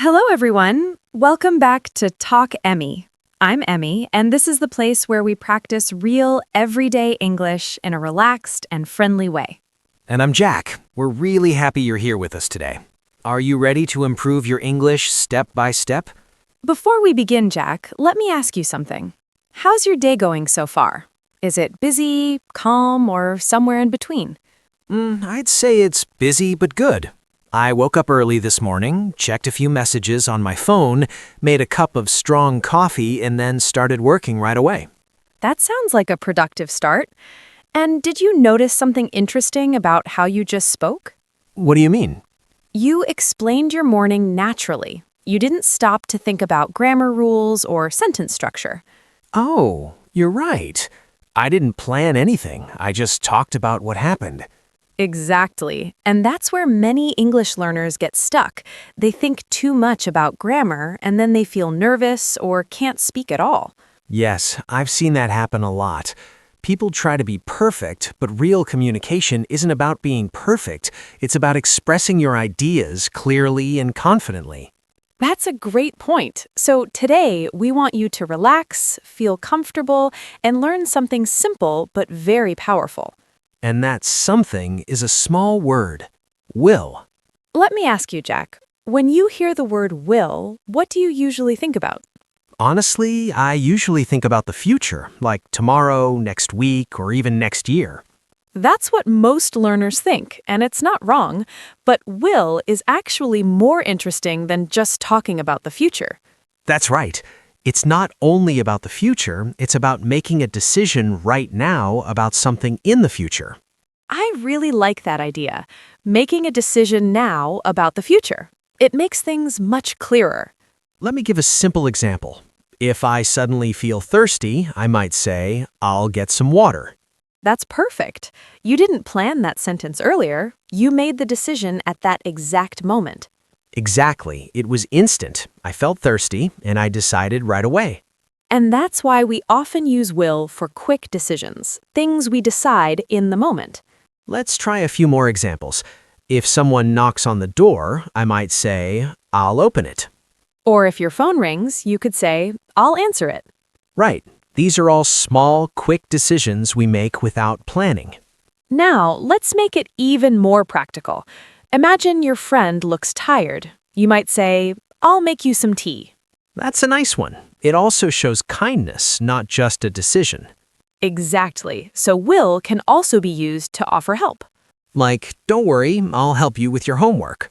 Hello, everyone. Welcome back to Talk Emmi. I'm Emmy, and this is the place where we practice real, everyday English in a relaxed and friendly way. And I'm Jack. We're really happy you're here with us today. Are you ready to improve your English step by step? Before we begin, Jack, let me ask you something. How's your day going so far? Is it busy, calm, or somewhere in between? I'd say it's busy but good. I woke up early this morning, checked a few messages on my phone, made a cup of strong coffee, and then started working right away. That sounds like a productive start. And did you notice something interesting about how you just spoke? What do you mean? You explained your morning naturally. You didn't stop to think about grammar rules or sentence structure. Oh, you're right. I didn't plan anything. I just talked about what happened. Exactly. And that's where many English learners get stuck. They think too much about grammar, and then they feel nervous or can't speak at all. Yes, I've seen that happen a lot. People try to be perfect, but real communication isn't about being perfect. It's about expressing your ideas clearly and confidently. That's a great point. So today, we want you to relax, feel comfortable, and learn something simple but very powerful. And that something is a small word, will. Let me ask you, Jack. When you hear the word will, what do you usually think about? Honestly, I usually think about the future, like tomorrow, next week, or even next year. That's what most learners think, and it's not wrong, but will is actually more interesting than just talking about the future. That's right. It's not only about the future, it's about making a decision right now about something in the future. I really like that idea, making a decision now about the future. It makes things much clearer. Let me give a simple example. If I suddenly feel thirsty, I might say, I'll get some water. That's perfect. You didn't plan that sentence earlier. You made the decision at that exact moment. Exactly. It was instant. I felt thirsty, and I decided right away. And that's why we often use will for quick decisions, things we decide in the moment. Let's try a few more examples. If someone knocks on the door, I might say, I'll open it. Or if your phone rings, you could say, I'll answer it. Right. These are all small, quick decisions we make without planning. Now, let's make it even more practical. Imagine your friend looks tired. You might say, I'll make you some tea. That's a nice one. It also shows kindness, not just a decision. Exactly. So will can also be used to offer help. Like, don't worry, I'll help you with your homework.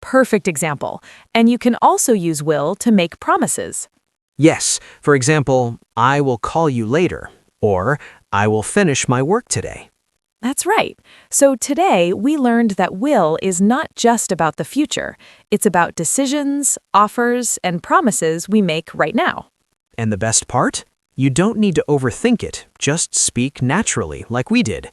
Perfect example. And you can also use will to make promises. Yes, for example, I will call you later, or I will finish my work today. That's right. So today, we learned that will is not just about the future. It's about decisions, offers, and promises we make right now. And the best part? You don't need to overthink it. Just speak naturally, like we did.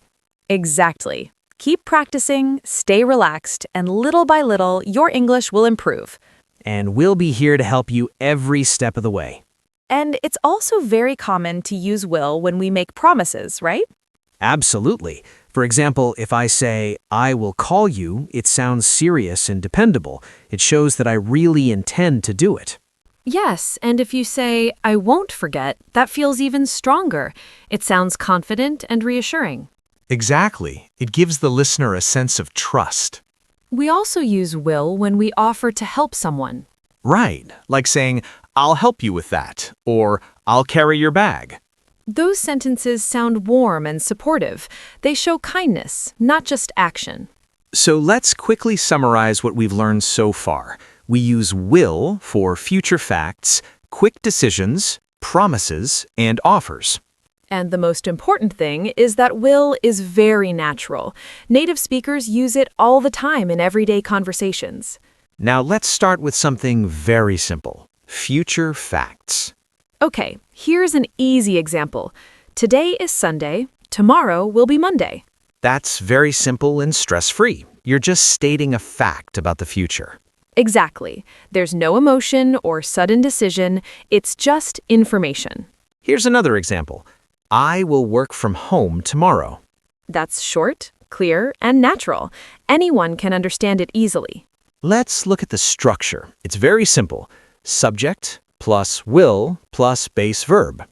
Exactly. Keep practicing, stay relaxed, and little by little, your English will improve. And we'll be here to help you every step of the way. And it's also very common to use will when we make promises, right? Absolutely. For example, if I say, I will call you, it sounds serious and dependable. It shows that I really intend to do it. Yes, and if you say, I won't forget, that feels even stronger. It sounds confident and reassuring. Exactly. It gives the listener a sense of trust. We also use will when we offer to help someone. Right, like saying, I'll help you with that, or I'll carry your bag. Those sentences sound warm and supportive. They show kindness, not just action. So let's quickly summarize what we've learned so far. We use will for future facts, quick decisions, promises, and offers. And the most important thing is that will is very natural. Native speakers use it all the time in everyday conversations. Now let's start with something very simple. Future facts. Okay, here's an easy example. Today is Sunday, tomorrow will be Monday. That's very simple and stress-free. You're just stating a fact about the future. Exactly. There's no emotion or sudden decision. It's just information. Here's another example. I will work from home tomorrow. That's short, clear, and natural. Anyone can understand it easily. Let's look at the structure. It's very simple. Subject plus will plus base verb.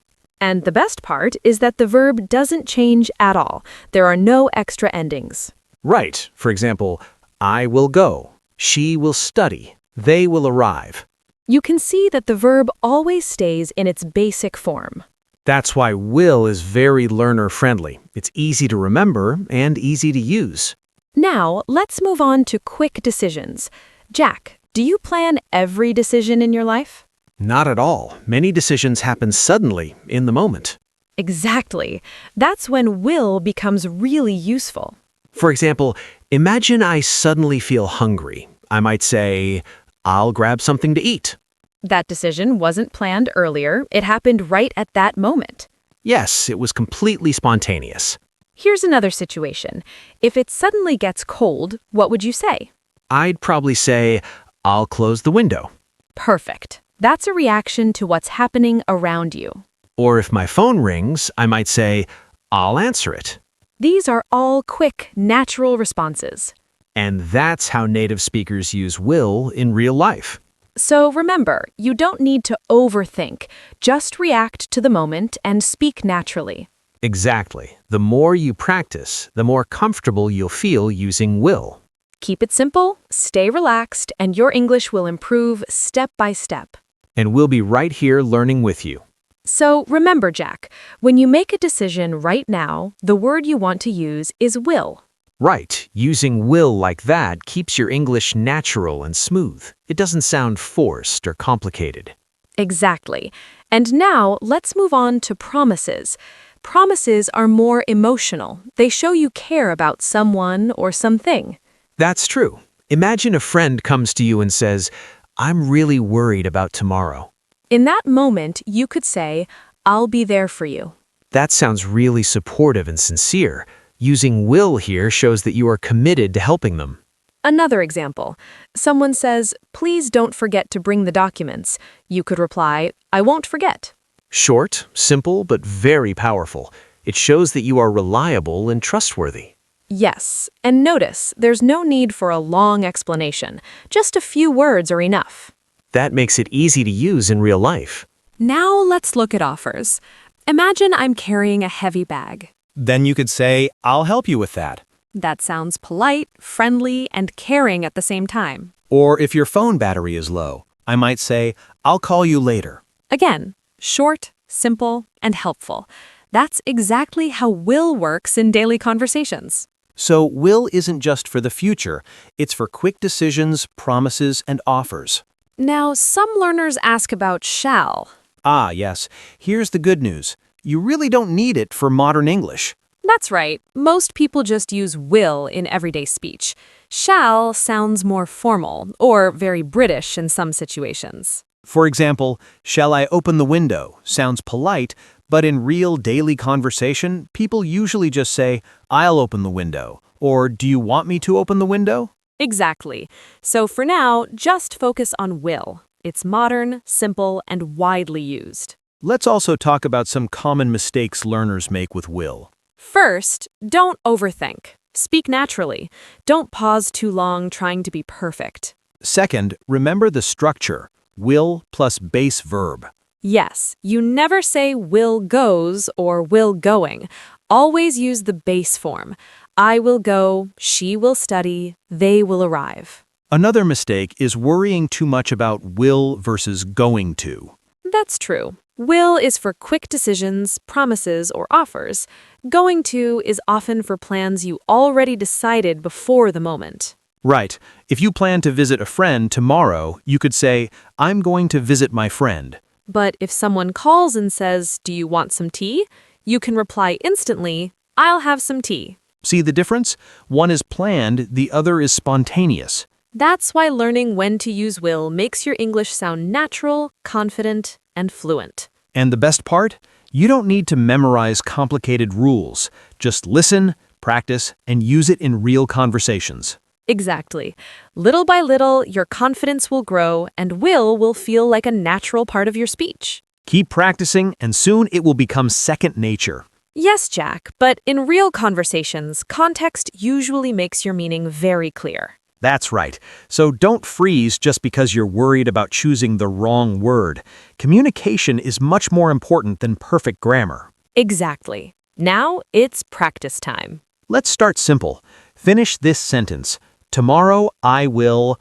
And the best part is that the verb doesn't change at all. There are no extra endings. Right. For example, I will go. She will study. They will arrive. You can see that the verb always stays in its basic form. That's why will is very learner-friendly. It's easy to remember and easy to use. Now, let's move on to quick decisions. Jack, do you plan every decision in your life? Not at all. Many decisions happen suddenly, in the moment. Exactly. That's when will becomes really useful. For example, imagine I suddenly feel hungry. I might say, I'll grab something to eat. That decision wasn't planned earlier. It happened right at that moment. Yes, it was completely spontaneous. Here's another situation. If it suddenly gets cold, what would you say? I'd probably say, I'll close the window. Perfect. That's a reaction to what's happening around you. Or if my phone rings, I might say, I'll answer it. These are all quick, natural responses. And that's how native speakers use will in real life. So remember, you don't need to overthink. Just react to the moment and speak naturally. Exactly. The more you practice, the more comfortable you'll feel using will. Keep it simple, stay relaxed, and your English will improve step by step. And we'll be right here learning with you. So remember, Jack, when you make a decision right now, the word you want to use is will. Right. Using will like that keeps your English natural and smooth. It doesn't sound forced or complicated. Exactly. And now let's move on to promises. Promises are more emotional. They show you care about someone or something. That's true. Imagine a friend comes to you and says, I'm really worried about tomorrow. In that moment, you could say, I'll be there for you. That sounds really supportive and sincere. Using will here shows that you are committed to helping them. Another example. Someone says, please don't forget to bring the documents. You could reply, I won't forget. Short, simple, but very powerful. It shows that you are reliable and trustworthy. Yes, and notice, there's no need for a long explanation. Just a few words are enough. That makes it easy to use in real life. Now let's look at offers. Imagine I'm carrying a heavy bag. Then you could say, I'll help you with that. That sounds polite, friendly, and caring at the same time. Or if your phone battery is low, I might say, I'll call you later. Again, short, simple, and helpful. That's exactly how will works in daily conversations. So will isn't just for the future. It's for quick decisions, promises, and offers. Now, some learners ask about shall. Ah, yes. Here's the good news. You really don't need it for modern English. That's right. Most people just use will in everyday speech. Shall sounds more formal or very British in some situations. For example, shall I open the window sounds polite, but in real daily conversation, people usually just say, I'll open the window, or do you want me to open the window? Exactly. So for now, just focus on will. It's modern, simple, and widely used. Let's also talk about some common mistakes learners make with will. First, don't overthink. Speak naturally. Don't pause too long trying to be perfect. Second, remember the structure, will plus base verb. Yes, you never say will goes or will going. Always use the base form. I will go, she will study, they will arrive. Another mistake is worrying too much about will versus going to. That's true. Will is for quick decisions, promises, or offers. Going to is often for plans you already decided before the moment. Right. If you plan to visit a friend tomorrow, you could say, I'm going to visit my friend. But if someone calls and says, do you want some tea? You can reply instantly, I'll have some tea. See the difference? One is planned, the other is spontaneous. That's why learning when to use will makes your English sound natural, confident, and fluent. And the best part? You don't need to memorize complicated rules. Just listen, practice, and use it in real conversations. Exactly. Little by little, your confidence will grow and will feel like a natural part of your speech. Keep practicing, and soon it will become second nature. Yes, Jack, but in real conversations, context usually makes your meaning very clear. That's right. So don't freeze just because you're worried about choosing the wrong word. Communication is much more important than perfect grammar. Exactly. Now it's practice time. Let's start simple. Finish this sentence. Tomorrow I will...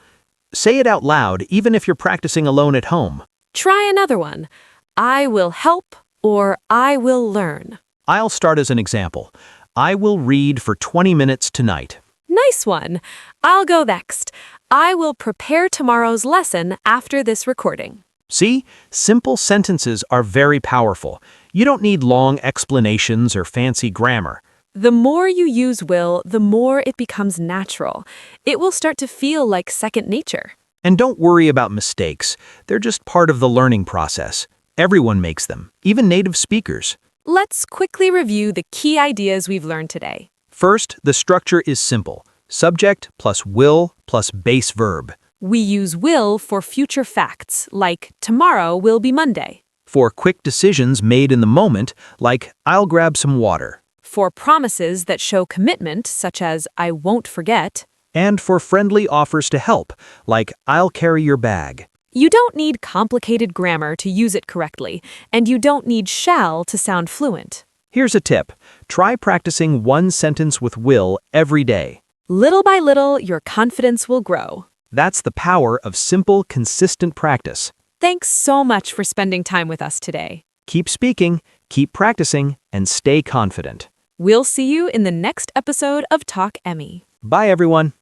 Say it out loud, even if you're practicing alone at home. Try another one. I will help or I will learn. I'll start as an example. I will read for 20 minutes tonight. Nice one. I'll go next. I will prepare tomorrow's lesson after this recording. See? Simple sentences are very powerful. You don't need long explanations or fancy grammar. The more you use will, the more it becomes natural. It will start to feel like second nature. And don't worry about mistakes. They're just part of the learning process. Everyone makes them, even native speakers. Let's quickly review the key ideas we've learned today. First, the structure is simple. Subject plus will plus base verb. We use will for future facts, like tomorrow will be Monday. For quick decisions made in the moment, like I'll grab some water. For promises that show commitment, such as I won't forget. And for friendly offers to help, like I'll carry your bag. You don't need complicated grammar to use it correctly, and you don't need shall to sound fluent. Here's a tip. Try practicing one sentence with will every day. Little by little, your confidence will grow. That's the power of simple, consistent practice. Thanks so much for spending time with us today. Keep speaking, keep practicing, and stay confident. We'll see you in the next episode of Talk Emmi. Bye, everyone.